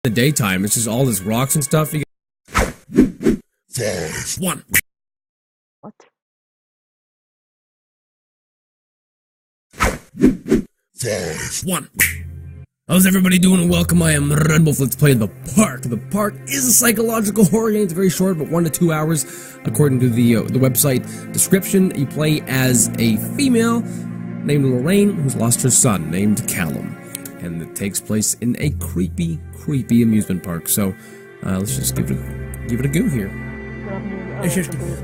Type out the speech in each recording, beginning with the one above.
the daytime. It's just all this rocks and stuff. You get 5, 1. What? 5, 1. How's everybody doing? And welcome. I am Raedwulf. Let's play The Park. The Park is a psychological horror game. It's very short, but 1 to 2 hours, according to the website description. You play as a female named Lorraine who's lost her son named Callum, and it takes place in a creepy amusement park. So let's just give it a go here.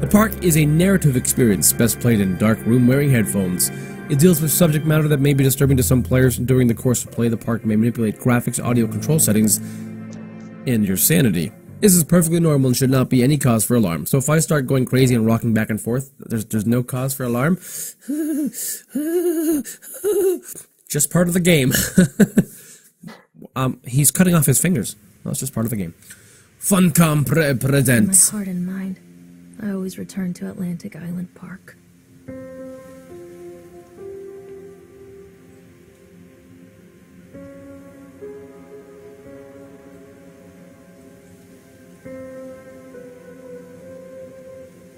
The park is a narrative experience, best played in a dark room wearing headphones. It deals with subject matter that may be disturbing to some players, and during the course of play, the park may manipulate graphics, audio control settings, and your sanity. This is perfectly normal and should not be any cause for alarm. So if I start going crazy and rocking back and forth, there's no cause for alarm. Just part of the game. He's cutting off his fingers. No, it's just part of the game. Funcom presents. My heart and mind, I always return to Atlantic Island Park.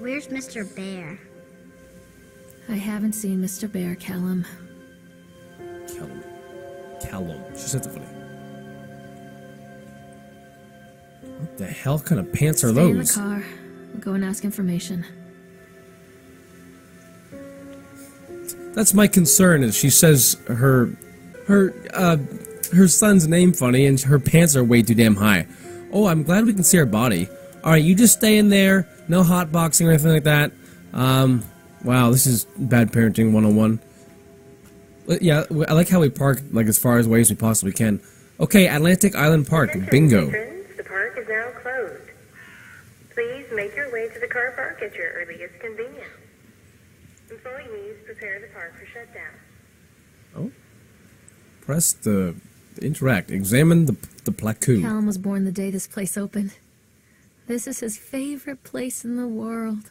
Where's Mr. Bear? I haven't seen Mr. Bear, Callum. Callum. She said that funny. What the hell kind of pants are Stay those? in the car. I'll go and ask information. That's my concern. Is she says her son's name funny, and her pants are way too damn high. Oh, I'm glad we can see her body. All right, you just stay in there. No hot boxing or anything like that. Wow, this is bad parenting 101. Yeah, I like how we park like as far away as we possibly can. Okay, Atlantic Island Park, bingo. The park is now closed. Please make your way to the car park at your earliest convenience. Employees prepare the park for shutdown. Oh. Press the interact. Examine the plaque. Callum was born the day this place opened. This is his favorite place in the world.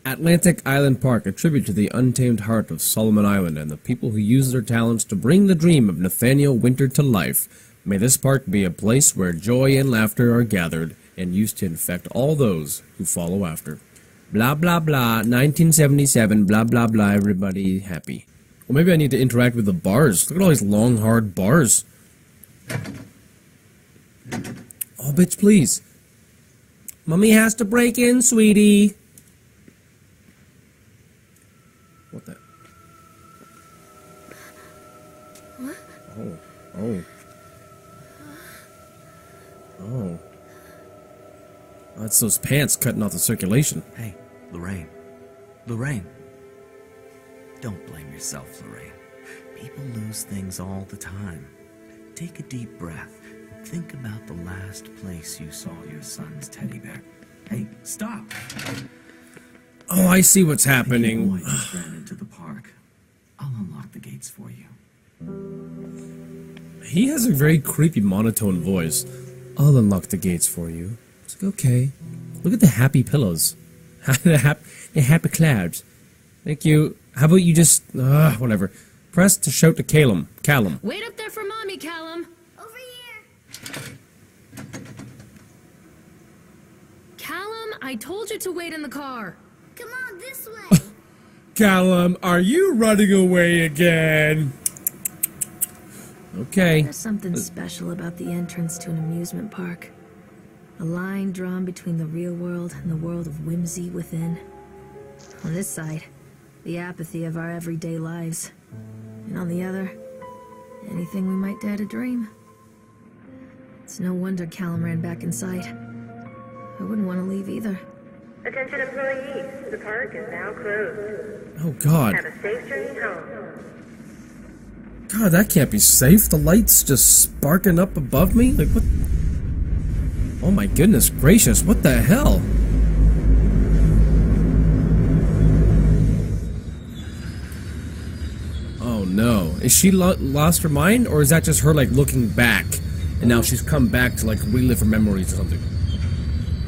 Atlantic Island Park, a tribute to the untamed heart of Solomon Island and the people who use their talents to bring the dream of Nathaniel Winter to life. May this park be a place where joy and laughter are gathered and used to infect all those who follow after. Blah, blah, blah, 1977, blah, blah, blah, everybody happy. Well, maybe I need to interact with the bars. Look at all these long, hard bars. Oh, bitch, please. Mummy has to break in, sweetie. What the? What? Oh. That's those pants cutting off the circulation. Hey, Lorraine. Lorraine. Don't blame yourself, Lorraine. People lose things all the time. Take a deep breath. Think about the last place you saw your son's teddy bear. Hey, stop! Oh, I see what's happening. The boy just ran into the park. I'll unlock the gates for you. He has a very creepy monotone voice. I'll unlock the gates for you. It's like, okay. Look at the happy pillows. the happy clouds. Thank you. How about you just... whatever. Press to shout to Callum. Wait up there for Mommy, Callum! Over here! Callum, I told you to wait in the car. Come on, this way! Callum, are you running away again? Okay. There's something special about the entrance to an amusement park. A line drawn between the real world and the world of whimsy within. On this side, the apathy of our everyday lives. And on the other, anything we might dare to dream. It's no wonder Callum ran back inside. I wouldn't want to leave either. Attention employees, the park is now closed. Oh, God. Have a safe journey home. God, that can't be safe. The light's just sparking up above me? Like, what? Oh, my goodness gracious. What the hell? Oh, no. Is she lost her mind? Or is that just her, like, looking back? And now she's come back to, like, relive her memories or something.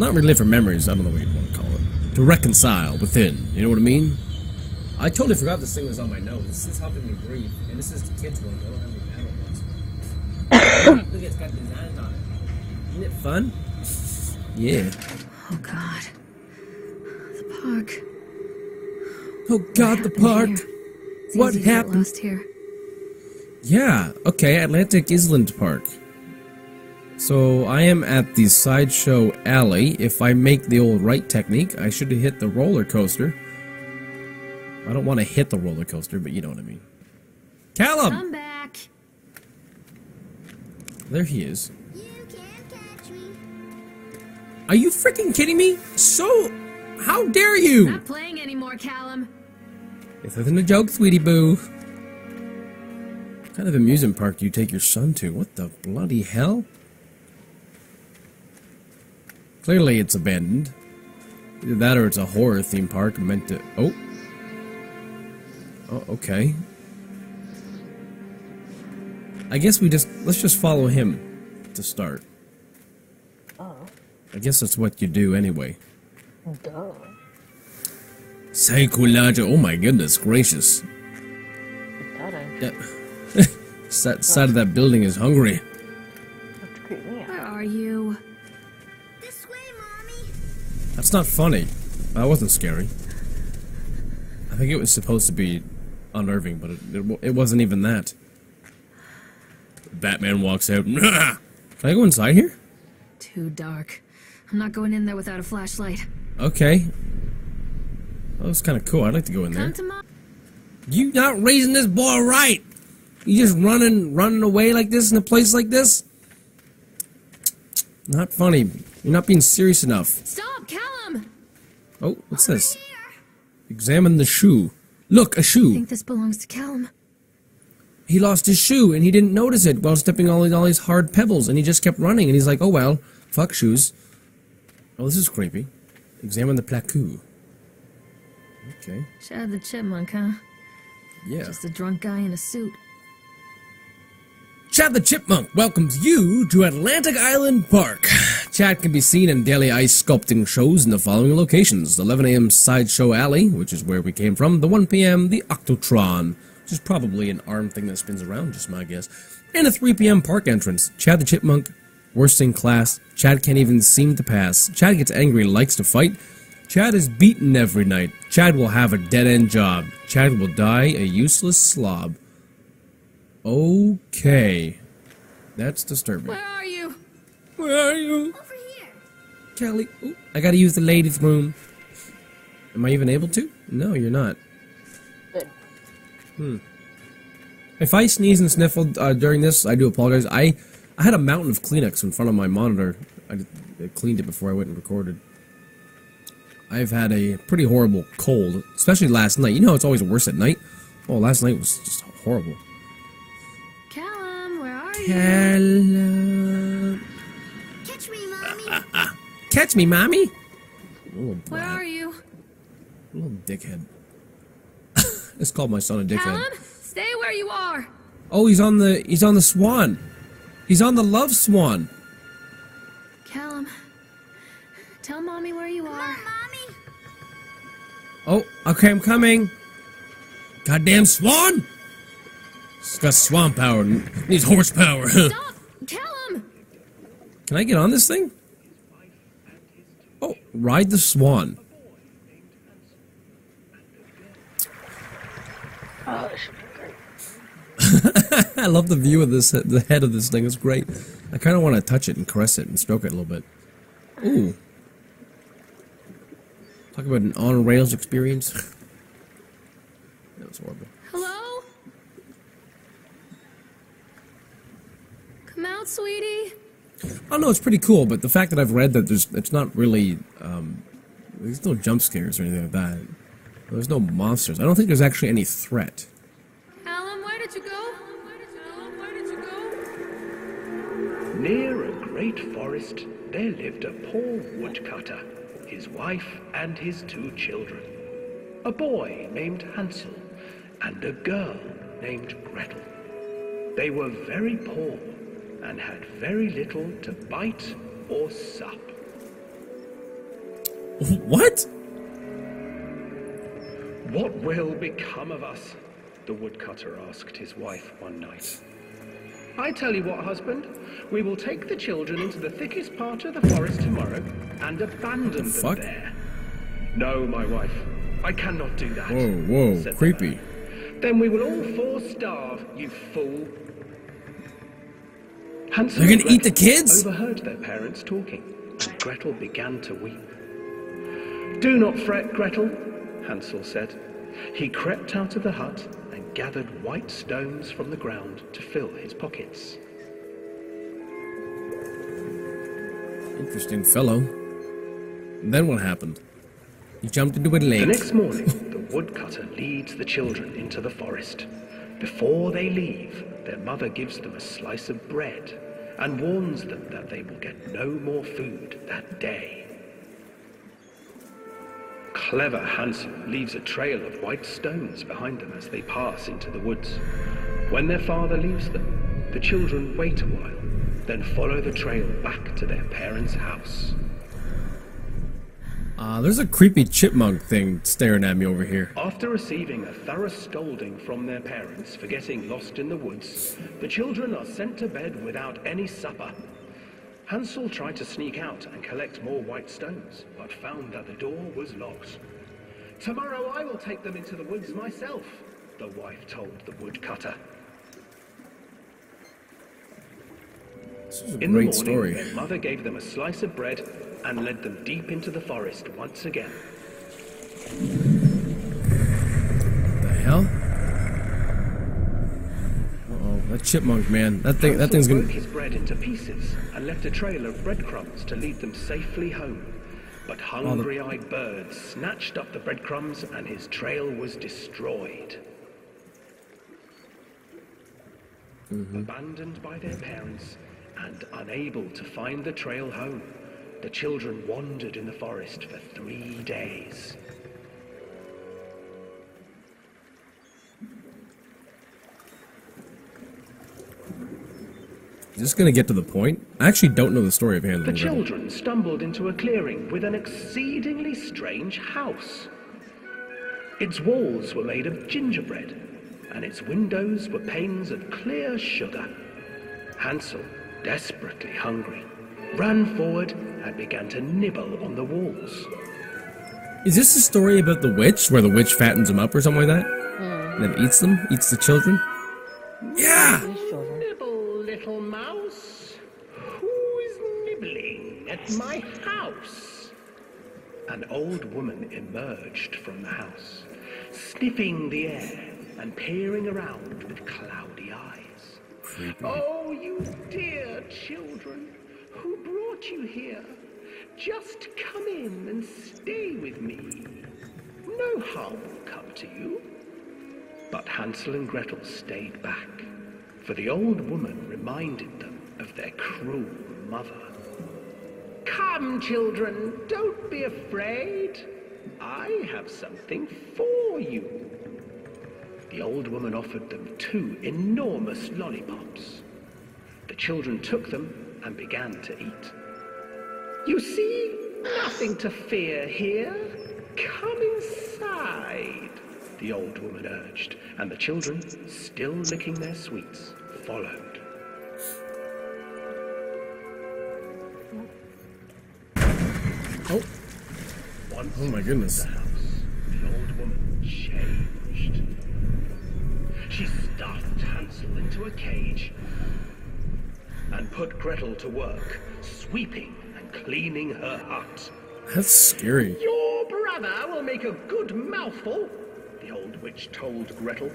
Not relive her memories, I don't know what you want to call it. To reconcile within, you know what I mean? I totally forgot this thing was on my nose. This is helping me breathe, and this is the kids' one. I don't have any adult ones. Look, it's got designs on it. Isn't it fun? Yeah. Oh God. The park. Oh God, the park. It's What easy to get happened? lost here. Yeah, okay, Atlantic Island Park. So I am at the Sideshow Alley. If I make the old right technique, I should hit the roller coaster. I don't want to hit the roller coaster, but you know what I mean. Callum! I'm back. There he is. You can't catch me. Are you freaking kidding me? So, how dare you? Not playing anymore, Callum. This isn't a joke, sweetie boo. What kind of amusement park do you take your son to? What the bloody hell? Clearly it's abandoned. Either that or it's a horror theme park meant to... Oh. Oh, okay. I guess let's just follow him to start. Oh. I guess that's what you do anyway. Duh. Psychological. Oh my goodness gracious. That ain't Yeah. That side of that building is hungry. have to creep me out. Where are you? This way, Mommy. That's not funny. That wasn't scary. I think it was supposed to be unnerving, but it wasn't even that. Batman walks out. Can I go inside here? Too dark. I'm not going in there without a flashlight. Okay. That was kind of cool. I'd like to go in there. Come to Mom. You not raising this boy right. You just running away like this in a place like this? Not funny. You're not being serious enough. Stop, Callum! Oh, what's this? Examine the shoe. Look, a I shoe. think this belongs to Callum. He lost his shoe and he didn't notice it while stepping on all these hard pebbles, and he just kept running, and he's like, oh well, fuck shoes. Oh, this is creepy. Examine the plaque. Okay. Chad the Chipmunk, huh? Yeah. Just a drunk guy in a suit. Chad the Chipmunk welcomes you to Atlantic Island Park. Chad can be seen in daily ice sculpting shows in the following locations. The 11 a.m. Sideshow Alley, which is where we came from. The 1 p.m. The Octotron, which is probably an arm thing that spins around, just my guess. And a 3 p.m. park entrance. Chad the Chipmunk, worst in class. Chad can't even seem to pass. Chad gets angry and likes to fight. Chad is beaten every night. Chad will have a dead-end job. Chad will die a useless slob. Okay. That's disturbing. Where are you? Where are you? Over here. Kelly. Ooh, I gotta use the ladies' room. Am I even able to? No, you're not. Good. If I sneeze and sniffle during this, I do apologize. I had a mountain of Kleenex in front of my monitor. I cleaned it before I went and recorded. I've had a pretty horrible cold, especially last night. You know it's always worse at night? Oh, last night was just horrible. Callum, where are you? Hello. Catch me, Mommy. Catch me, mommy. Little Where brat. are you? Little dickhead. Let's call my son a dickhead. Callum, stay where you are. Oh, he's on the swan. He's on the love swan. Callum, tell Mommy where you are. Mommy. Oh, okay, I'm coming. Goddamn swan! He's got swan power. Needs horsepower. Stop! Callum! Can I get on this thing? Oh, ride the swan. Oh, that should be great. I love the view of this. The head of this thing is great. I kind of want to touch it and caress it and stroke it a little bit. Ooh. Talk about an on-rails experience. That was horrible. Hello? Come out, sweetie. Oh no, it's pretty cool, but the fact that I've read that it's not really, there's no jump scares or anything like that. There's no monsters. I don't think there's actually any threat. Callum, where did you go? Where did you go? Near a great forest, there lived a poor woodcutter, his wife and his 2 children. A boy named Hansel and a girl named Gretel. They were very poor and had very little to bite or sup. What? What will become of us? The woodcutter asked his wife one night. I tell you what, husband. We will take the children into the thickest part of the forest tomorrow and abandon them there. No, my wife. I cannot do that. Whoa, said creepy. Then we will all four starve, you fool. Hansel They're and gonna eat the Gretel kids? overheard their parents talking, and Gretel began to weep. Do not fret, Gretel, Hansel said. He crept out of the hut and gathered white stones from the ground to fill his pockets. Interesting fellow. And then what happened? He jumped into a lake. The next morning, the woodcutter leads the children into the forest. Before they leave, their mother gives them a slice of bread and warns them that they will get no more food that day. Clever Hansel leaves a trail of white stones behind them as they pass into the woods. When their father leaves them, the children wait a while, then follow the trail back to their parents' house. There's a creepy chipmunk thing staring at me over here. After receiving a thorough scolding from their parents for getting lost in the woods, the children are sent to bed without any supper. Hansel tried to sneak out and collect more white stones, but found that the door was locked. Tomorrow I will take them into the woods myself, the wife told the woodcutter. This is a In the great morning, story. their mother gave them a slice of bread and led them deep into the forest once again. What the hell? Uh-oh, that chipmunk, man. That thing's Hansel gonna... broke his bread into pieces and left a trail of breadcrumbs to lead them safely home. But hungry-eyed birds snatched up the breadcrumbs and his trail was destroyed. Abandoned by their parents and unable to find the trail home, the children wandered in the forest for 3 days. Is this gonna get to the point? I actually don't know the story of Hansel The and Gretel. children stumbled into a clearing with an exceedingly strange house. Its walls were made of gingerbread, and its windows were panes of clear sugar. Hansel, desperately hungry, ran forward and began to nibble on the walls. Is this the story about the witch, where the witch fattens them up or something like that? And then eats them? Eats the children? Yeah! Nibble, little mouse. Who is nibbling at my house? An old woman emerged from the house, sniffing the air and peering around with cloudy eyes. Creepy. Oh, you dear children, who brought you here? Just come in and stay with me. No harm will come to you. But Hansel and Gretel stayed back, for the old woman reminded them of their cruel mother. Come, children, don't be afraid. I have something for you. The old woman offered them 2 enormous lollipops. The children took them and began to eat. You see, nothing to fear here. Come inside, the old woman urged, and the children, still licking their sweets, followed. Oh. Once Oh my goodness. in the house, the old woman changed. She stuffed Hansel into a cage and put Gretel to work, sweeping and cleaning her hut. That's scary. Your brother will make a good mouthful, the old witch told Gretel.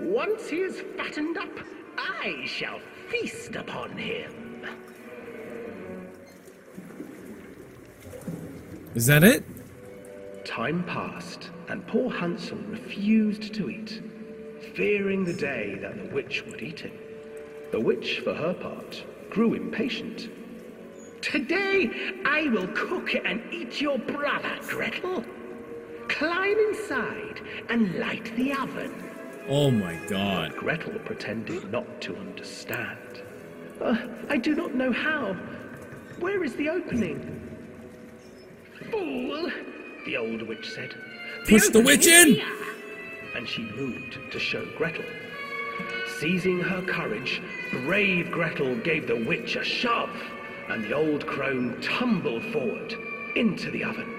Once he is fattened up, I shall feast upon him. Is that it? Time passed, and poor Hansel refused to eat, fearing the day that the witch would eat him. The witch, for her part, grew impatient. Today I will cook and eat your brother, Gretel. Climb inside and light the oven. Oh my god. Gretel pretended not to understand. I do not know how. Where is the opening? Fool, the old witch said. Push the witch opening is in! here." And she moved to show Gretel. Seizing her courage, brave Gretel gave the witch a shove, and the old crone tumbled forward into the oven.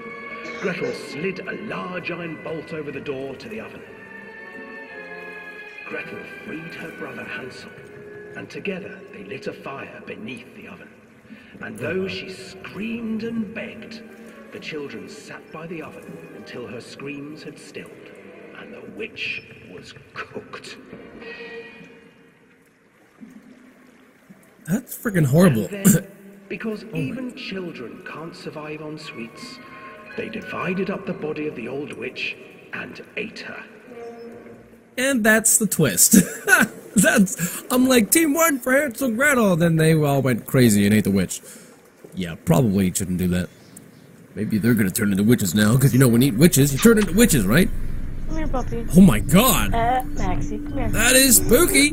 Gretel slid a large iron bolt over the door to the oven. Gretel freed her brother Hansel, and together they lit a fire beneath the oven. And though she screamed and begged, the children sat by the oven until her screams had stilled, and the witch was cooked. That's freaking horrible. And then, because even children can't survive on sweets, they divided up the body of the old witch and ate her. And that's the twist. I'm like, team one for Hansel and Gretel. Then they all went crazy and ate the witch. Yeah, probably shouldn't do that. Maybe they're gonna turn into witches now, because you know when you eat witches, you turn into witches, right? Come here, puppy. Oh my god! Maxie, come here. That is spooky!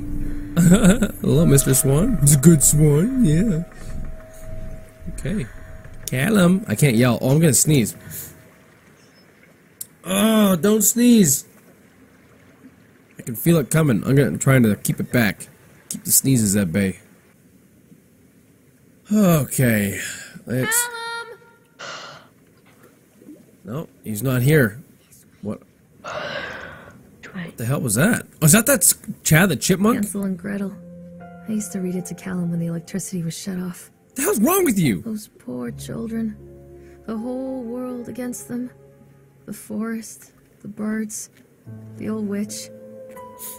Hello, Mr. Swan. He's a good swan, yeah. Okay. Callum. I can't yell. Oh, I'm gonna sneeze. Oh, don't sneeze! I can feel it coming. I'm trying to keep it back. Keep the sneezes at bay. Okay. Let's... No, he's not here. What? What the hell was that? Oh, is that Chad the Chipmunk? Hansel and Gretel. I used to read it to Callum when the electricity was shut off. What the hell's wrong with you? Those poor children. The whole world against them. The forest, the birds, the old witch,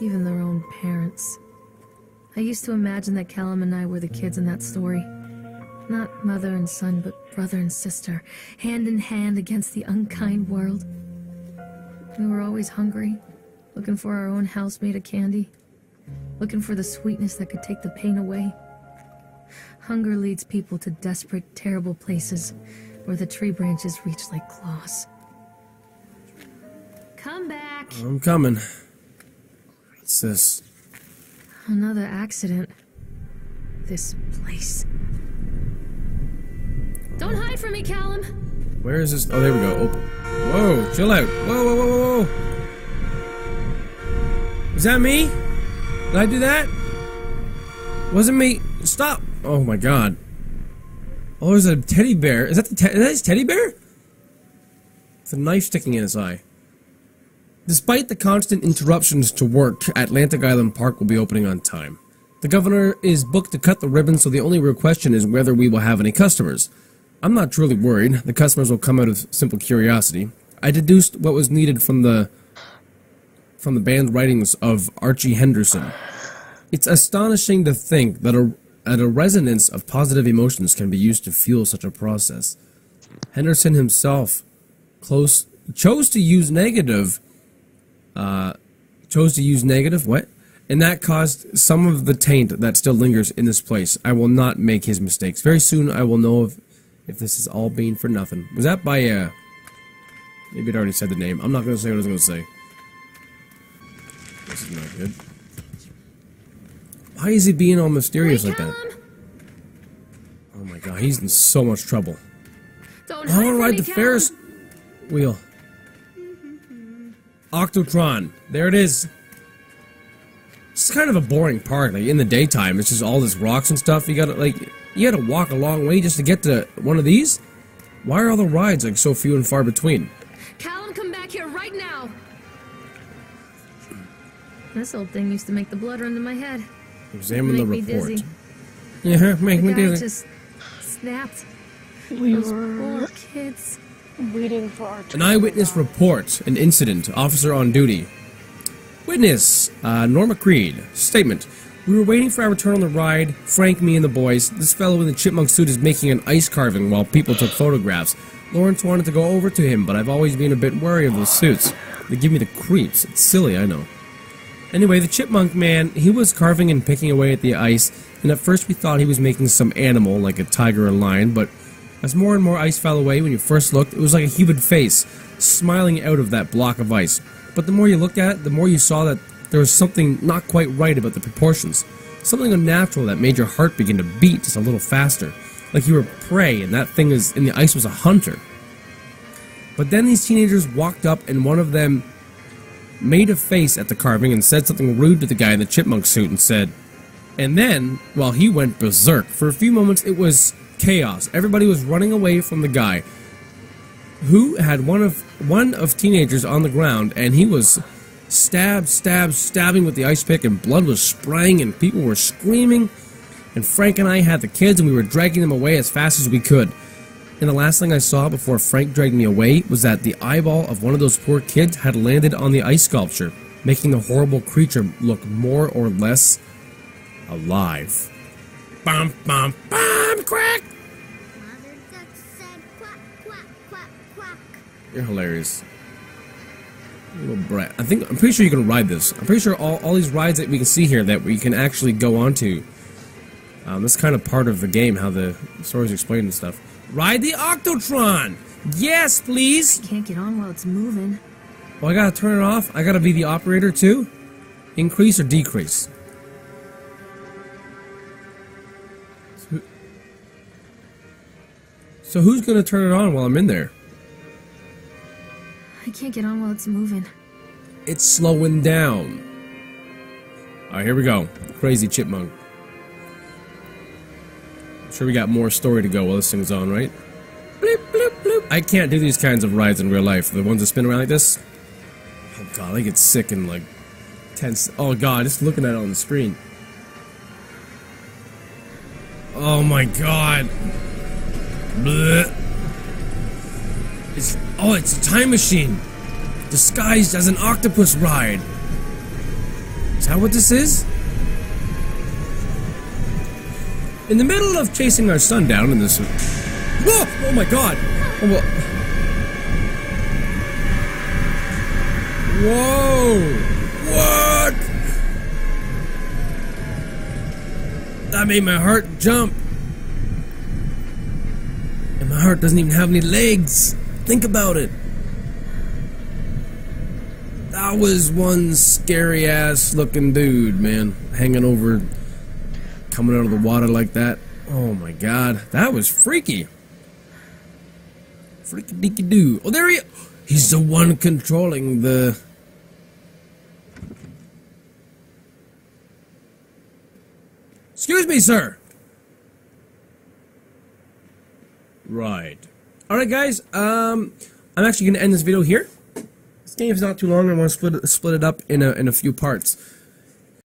even their own parents. I used to imagine that Callum and I were the kids in that story. Not mother and son, but brother and sister, hand in hand against the unkind world. We were always hungry, looking for our own house made of candy, looking for the sweetness that could take the pain away. Hunger leads people to desperate, terrible places where the tree branches reach like claws. Come back! I'm coming. What's this? Another accident. This place. Don't hide from me, Callum! Where is this? Oh, there we go. Oh. Whoa, chill out. Whoa, whoa, whoa, whoa, whoa. Was that me? Did I do that? Wasn't me. Stop. Oh my god. Oh, there's a teddy bear. Is that is that his teddy bear? With a knife sticking in his eye. Despite the constant interruptions to work, Atlantic Island Park will be opening on time. The governor is booked to cut the ribbon, so the only real question is whether we will have any customers. I'm not truly worried. The customers will come out of simple curiosity. I deduced what was needed from the banned writings of Archie Henderson. It's astonishing to think that a resonance of positive emotions can be used to fuel such a process. Henderson himself chose to use negative. What? And that caused some of the taint that still lingers in this place. I will not make his mistakes. Very soon I will know if this is all being for nothing. Was that by maybe it already said the name. I'm not gonna say what I was gonna say. This is not good. Why is he being all mysterious like that? Oh my god, he's in so much trouble. I wanna ride the Ferris wheel. Octotron. There it is. It's kind of a boring park. Like in the daytime, it's just all this rocks and stuff. You gotta walk a long way just to get to one of these. Why are all the rides like so few and far between? Callum, come back here right now! This old thing used to make the blood run to my head. Examine the report. Dizzy. Yeah, make me dizzy. Just snapped. We Those were poor kids. waiting for our An eyewitness report. An incident. Officer on duty. Witness, Norma Creed. Statement. We were waiting for our turn on the ride. Frank, me, and the boys. This fellow in the chipmunk suit is making an ice carving while people took photographs. Lawrence wanted to go over to him, but I've always been a bit wary of those suits. They give me the creeps. It's silly, I know. Anyway, the chipmunk man, he was carving and picking away at the ice, and at first we thought he was making some animal, like a tiger or lion, but as more and more ice fell away when you first looked, it was like a human face, smiling out of that block of ice. But the more you looked at it, the more you saw that there was something not quite right about the proportions. Something unnatural that made your heart begin to beat just a little faster. Like you were prey and that thing in the ice was a hunter. But then these teenagers walked up and one of them made a face at the carving and said something rude to the guy in the chipmunk suit and said, and then, well, he went berserk. For a few moments, it was chaos. Everybody was running away from the guy who had one of teenagers on the ground, and he was stabbing with the ice pick, and blood was spraying, and people were screaming. And Frank and I had the kids, and we were dragging them away as fast as we could. And the last thing I saw before Frank dragged me away was that the eyeball of one of those poor kids had landed on the ice sculpture, making the horrible creature look more or less alive. Bum, bum, bum, crack! Mother duck said quack, quack, quack, quack. You're hilarious. Little brat. I'm pretty sure you can ride this. I'm pretty sure all these rides that we can see here that we can actually go onto. That's kind of part of the game, how the story's explained and stuff. Ride the Octotron! Yes, please! Can't get on while it's moving. Well, I gotta turn it off. I gotta be the operator too? Increase or decrease? So who's gonna turn it on while I'm in there? I can't get on while it's moving. It's slowing down. Alright, here we go. Crazy chipmunk. I'm sure we got more story to go while this thing's on, right? Bloop, bloop, bloop. I can't do these kinds of rides in real life. The ones that spin around like this. Oh god, I get sick in like 10 oh god, just looking at it on the screen. Oh my god. Blech. It's a time machine. Disguised as an octopus ride. Is that what this is? In the middle of chasing our son down in this... Oh my god! Oh, well. Whoa! What? That made my heart jump. And my heart doesn't even have any legs. Think about it. That was one scary ass looking dude, man. Hanging over, coming out of the water like that. Oh my god. That was freaky. Freaky deaky doo. Oh, there he is. He's the one controlling the... Excuse me, sir. Right. Alright, guys. I'm actually going to end this video here. This game is not too long. I want to split it up in a few parts.